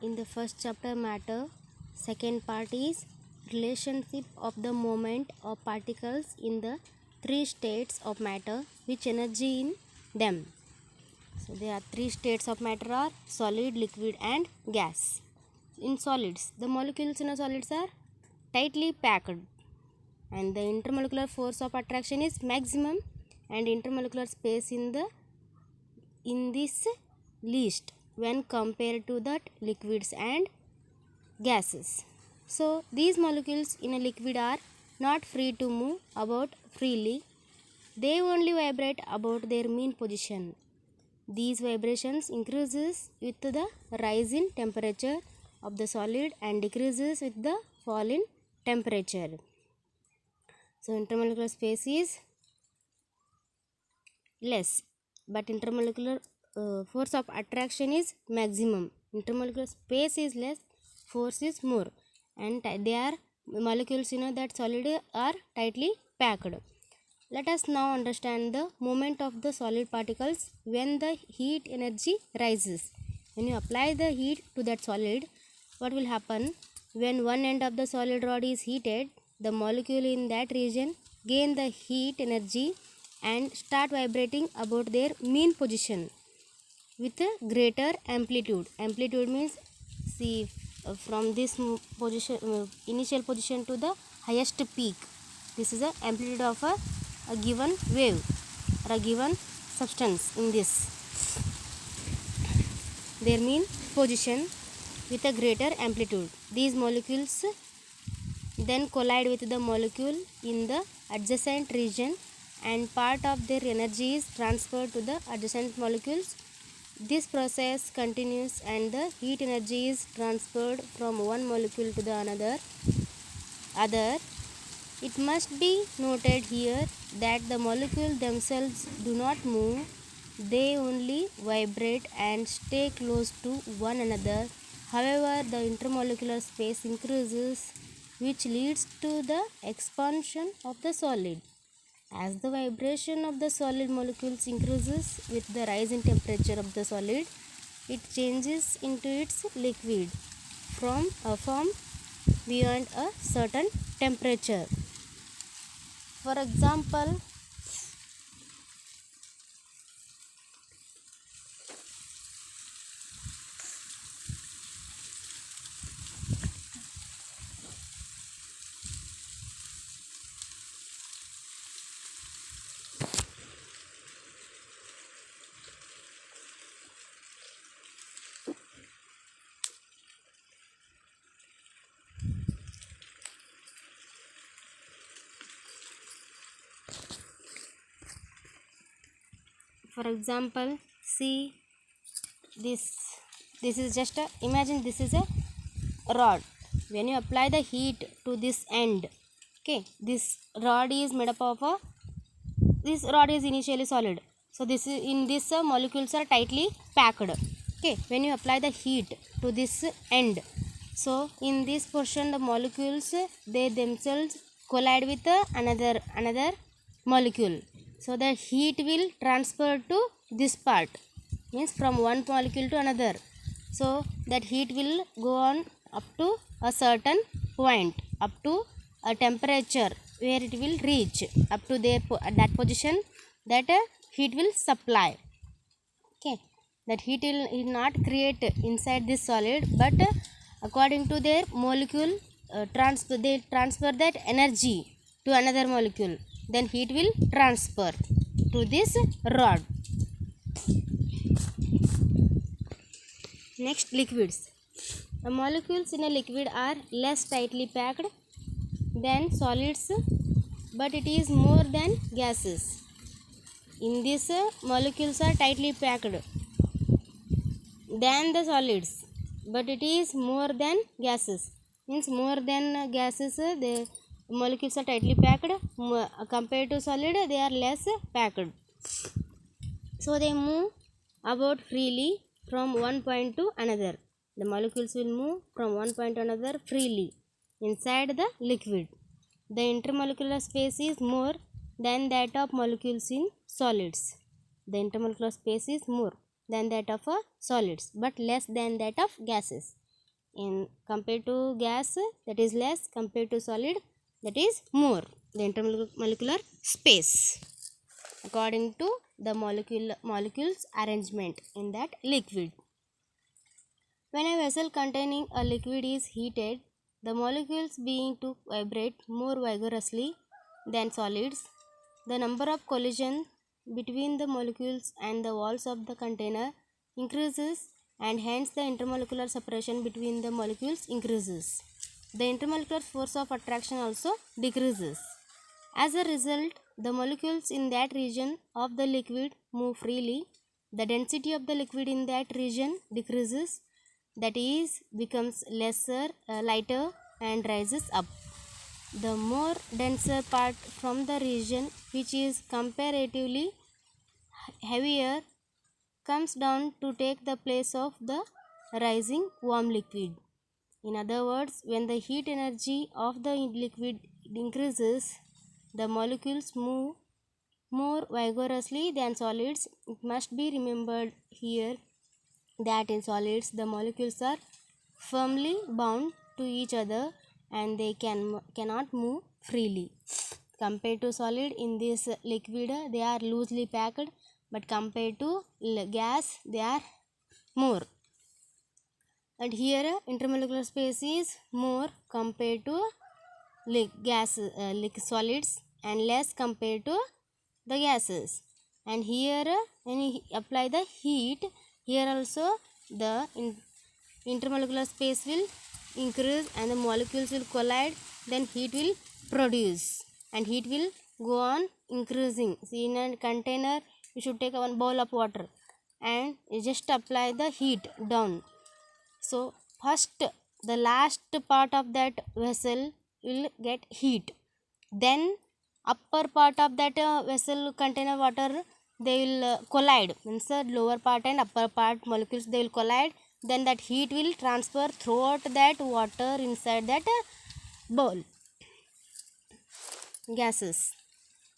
in the first chapter matter. Second part is relationship of the moment of particles in the three states of matter, which energy in them. So there are three states of matter are solid, liquid and gas. In solids, the molecules in a solids are tightly packed and the intermolecular force of attraction is maximum and intermolecular space in this least when compared to that liquids and gases. So these molecules in a liquid are not free to move about freely. They only vibrate about their mean position. These vibrations increases with the rise in temperature of the solid and decreases with the fall in temperature. So intermolecular space is less, but intermolecular force of attraction is maximum. Intermolecular space is less, force is more, and they are molecules that solid are tightly packed. Let us now understand the movement of the solid particles when the heat energy rises. When you apply the heat to that solid, what will happen? When one end of the solid rod is heated, the molecule in that region gain the heat energy and start vibrating about their mean position with a greater amplitude. Amplitude means, see, from this position, initial position to the highest peak. This is the amplitude of a given wave or a given substance in this. Their mean position with a greater amplitude. These molecules then collide with the molecule in the adjacent region and part of their energy is transferred to the adjacent molecules. This process continues and the heat energy is transferred from one molecule to the another. It must be noted here that the molecules themselves do not move, they only vibrate and stay close to one another. However, the intermolecular space increases, which leads to the expansion of the solid. As the vibration of the solid molecules increases with the rise in temperature of the solid, it changes into its liquid from a form beyond a certain temperature. For example, see this is just a, imagine this is a rod. When you apply the heat to this end, okay, this rod is made up of this rod is initially solid, so this is in this molecules are tightly packed. Okay, when you apply the heat to this end, so in this portion the molecules they themselves collide with another molecule, so the heat will transfer to this part, means from one molecule to another. So that heat will go on up to a certain point, up to a temperature where it will reach up to their that position, that heat will supply. Okay, that heat will not create inside this solid, but according to their molecule they transfer that energy to another molecule, then heat will transfer to this rod. Next, liquids. The molecules in a liquid are less tightly packed than solids, but it is more than gases. In this, molecules are tightly packed than the solids, but it is more than gases. Means more than gases, the molecules are tightly packed. Compared to solid, they are less packed. So they move about freely from one point to another. The molecules will move from one point to another freely inside the liquid. The intermolecular space is more than that of molecules in solids. The intermolecular space is more than that of solids, but less than that of gases. In compared to gas, that is less, compared to solid, that is more. The intermolecular space according to the molecules arrangement in that liquid. When a vessel containing a liquid is heated, the molecules being to vibrate more vigorously than solids. The number of collisions between the molecules and the walls of the container increases, and hence the intermolecular separation between the molecules increases. The intermolecular force of attraction also decreases. As a result, the molecules in that region of the liquid move freely. The density of the liquid in that region decreases, that is, becomes lighter and rises up. The more denser part from the region which is comparatively heavier comes down to take the place of the rising warm liquid. In other words, when the heat energy of the liquid increases, the molecules move more vigorously than solids. It must be remembered here that in solids the molecules are firmly bound to each other and they cannot move freely. Compared to solid, in this liquid they are loosely packed, but compared to gas they are more. And here intermolecular space is more compared to solids and less compared to the gases. And here when you apply the heat, here also the intermolecular space will increase and the molecules will collide, then heat will produce and heat will go on increasing. See, in a container you should take one bowl of water and you just apply the heat down. So first the last part of that vessel will get heat, then upper part of that vessel container water they will collide, means the lower part and upper part molecules they will collide, then that heat will transfer throughout that water inside that bowl. Gases.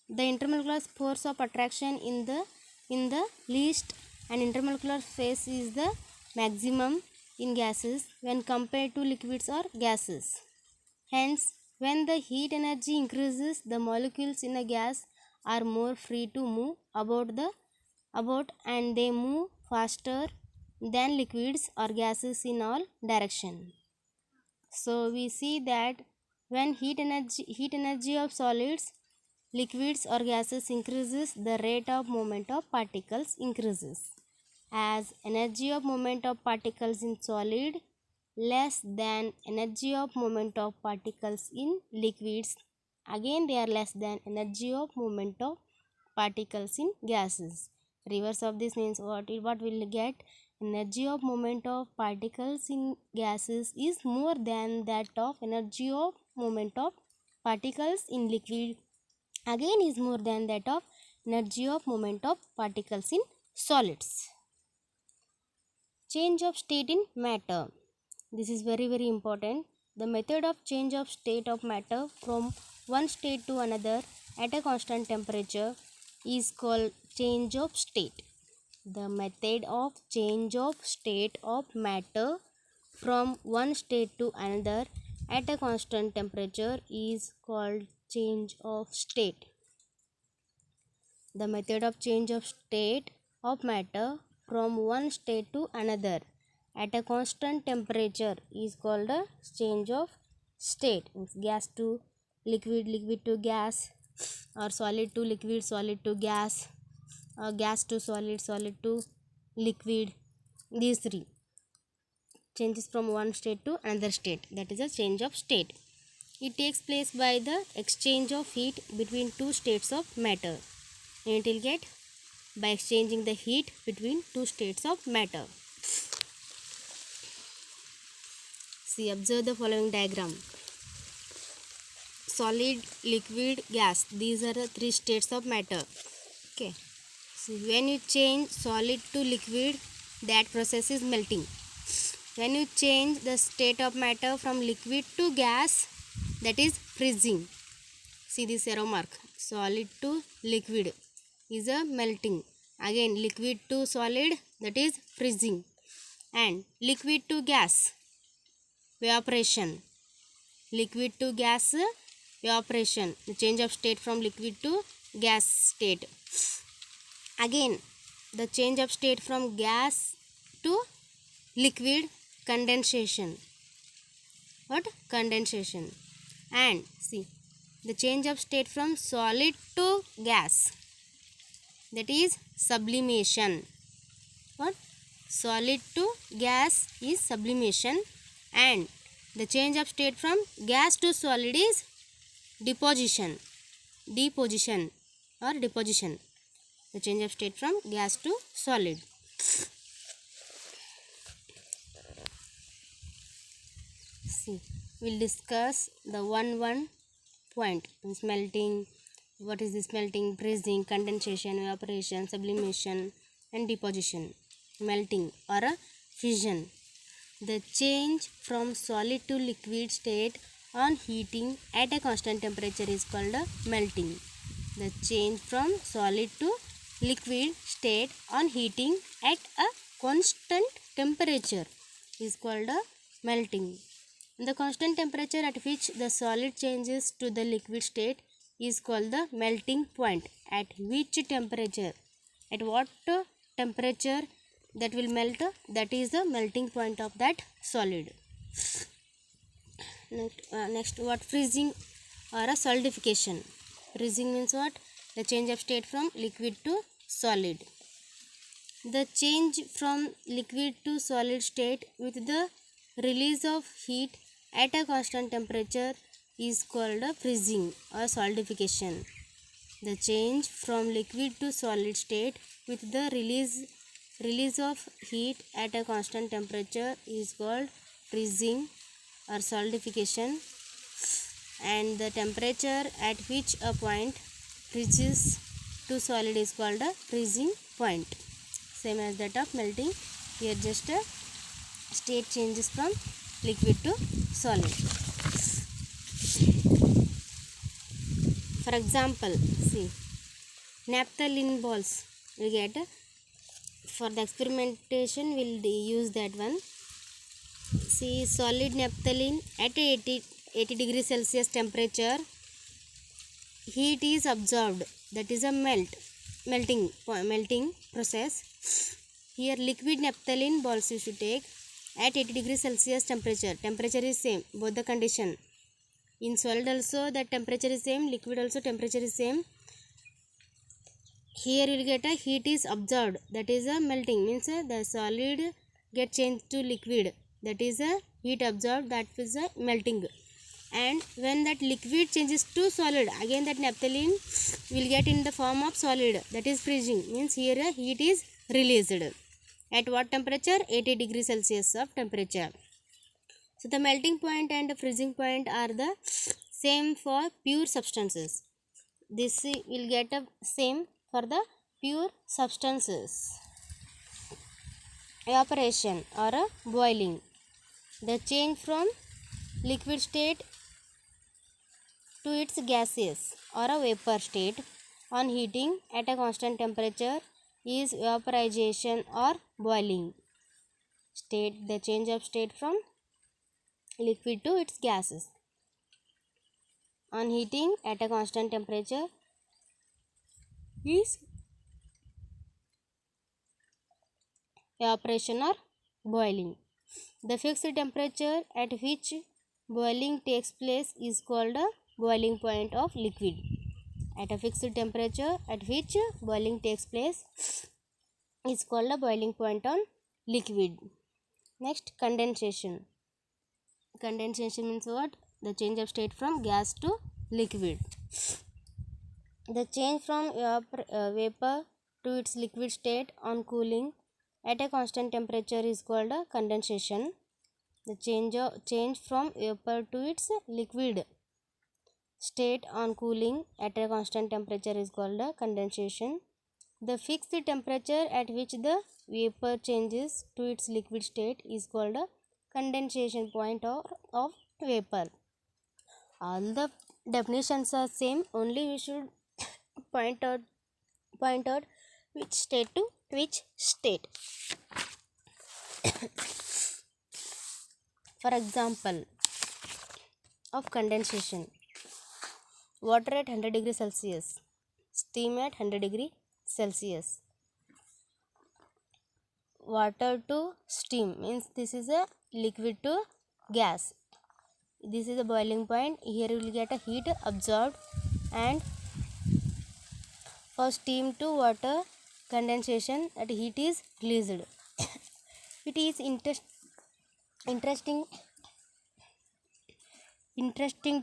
The intermolecular force of attraction in the least and intermolecular phase is the maximum in gases when compared to liquids or gases. Hence, when the heat energy increases, the molecules in a gas are more free to move about and they move faster than liquids or gases in all direction. So we see that when heat energy of solids, liquids or gases increases, the rate of movement of particles increases. As energy of movement of particles in solid less than energy of movement of particles in liquids, again they are less than energy of movement of particles in gases. Reverse of this means what will get? Energy of movement of particles in gases is more than that of energy of movement of particles in liquid, again is more than that of energy of movement of particles in solids. Change of state in matter. This is very important. The method of change of state of matter from one state to another at a constant temperature is called change of state. The method of change of state of matter from one state to another at a constant temperature is called change of state. The method of change of state of matter from one state to another at a constant temperature is called a change of state. It's gas to liquid, liquid to gas, or solid to liquid, solid to gas, or gas to solid, solid to liquid. These three changes from one state to another state, that is a change of state. It takes place by the exchange of heat between two states of matter, and it will get by exchanging the heat between two states of matter. See, observe the following diagram. Solid, liquid, gas, these are the three states of matter. Okay, so when you change solid to liquid, that process is melting. When you change the state of matter from liquid to gas, that is freezing. See this arrow mark, solid to liquid is a melting. Again liquid to solid, that is freezing. And liquid to gas, evaporation. Liquid to gas, evaporation. The change of state from liquid to gas state. Again, the change of state from gas to liquid, condensation. What? Condensation. And see, the change of state from solid to gas, that is sublimation. What? Solid to gas is sublimation, and the change of state from gas to solid is deposition. Deposition or deposition. The change of state from gas to solid. See, we'll discuss the one point. Melting. What is this melting? Freezing, condensation, evaporation, sublimation, and deposition. Melting or a fission. The change from solid to liquid state on heating at a constant temperature is called a melting. The change from solid to liquid state on heating at a constant temperature is called a melting. The constant temperature at which the solid changes to the liquid state is called the melting point. At which temperature? At what temperature that will melt? That is the melting point of that solid. Next, what? Freezing or a solidification. Freezing means what? The change of state from liquid to solid. The change from liquid to solid state with the release of heat at a constant temperature is called a freezing or solidification. The change from liquid to solid state with the release of heat at a constant temperature is called freezing or solidification, and the temperature at which a point freezes to solid is called a freezing point. Same as that of melting. Here just a state changes from liquid to solid. For example, see, naphthalene balls we get. For the experimentation we'll use that one. See, solid naphthalene at 80 degrees Celsius temperature, heat is absorbed, that is a melting process. Here liquid naphthalene balls you should take at 80 degrees Celsius temperature. Temperature is same, both the condition. In solid also the temperature is same, liquid also temperature is same. Here you will get a heat is absorbed, that is a melting, means the solid get changed to liquid, that is a heat absorbed, that is a melting. And when that liquid changes to solid, again that naphthalene will get in the form of solid, that is freezing, means here a heat is released. At what temperature? 80 degrees Celsius of temperature. So the melting point and the freezing point are the same for pure substances. This will get a same for the pure substances. Evaporation or a boiling. The change from liquid state to its gaseous or a vapor state on heating at a constant temperature is vaporization or boiling. The change of state from liquid to its gases on heating at a constant temperature is evaporation or boiling. The fixed temperature at which boiling takes place is called a boiling point of liquid. At a fixed temperature at which boiling takes place is called a boiling point on liquid. Next, condensation. Condensation means what? The change of state from gas to liquid. The change from vapor to its liquid state on cooling at a constant temperature is called a condensation. The change from vapor to its liquid state on cooling at a constant temperature is called a condensation. The fixed temperature at which the vapor changes to its liquid state is called a condensation point of vapor. All the definitions are same, only we should point out which state to which state. For example of condensation, water at 100 degrees Celsius, steam at 100 degree Celsius. Water to steam means this is a liquid to gas. This is the boiling point. Here you will get a heat absorbed, and for steam to water condensation, that heat is released. It is interesting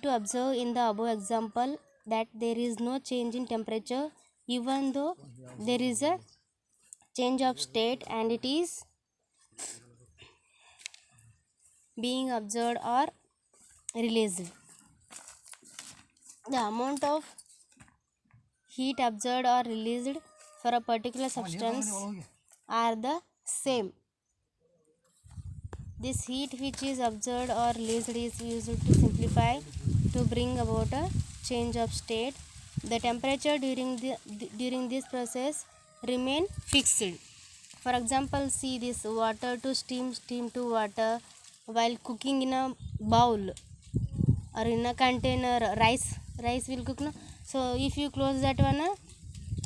to observe in the above example that there is no change in temperature even though there is a change of state and it is being observed or released. The amount of heat absorbed or released for a particular substance are the same. This heat which is absorbed or released is used to simplify to bring about a change of state. The temperature during this process remain fixed. For example, see this water to steam, steam to water. While cooking in a bowl or in a container, rice will cook, no? So if you close that one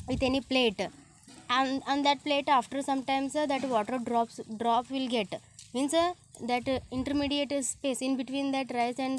with any plate, and on that plate after sometimes that water drop will get, means that intermediate space in between that rice and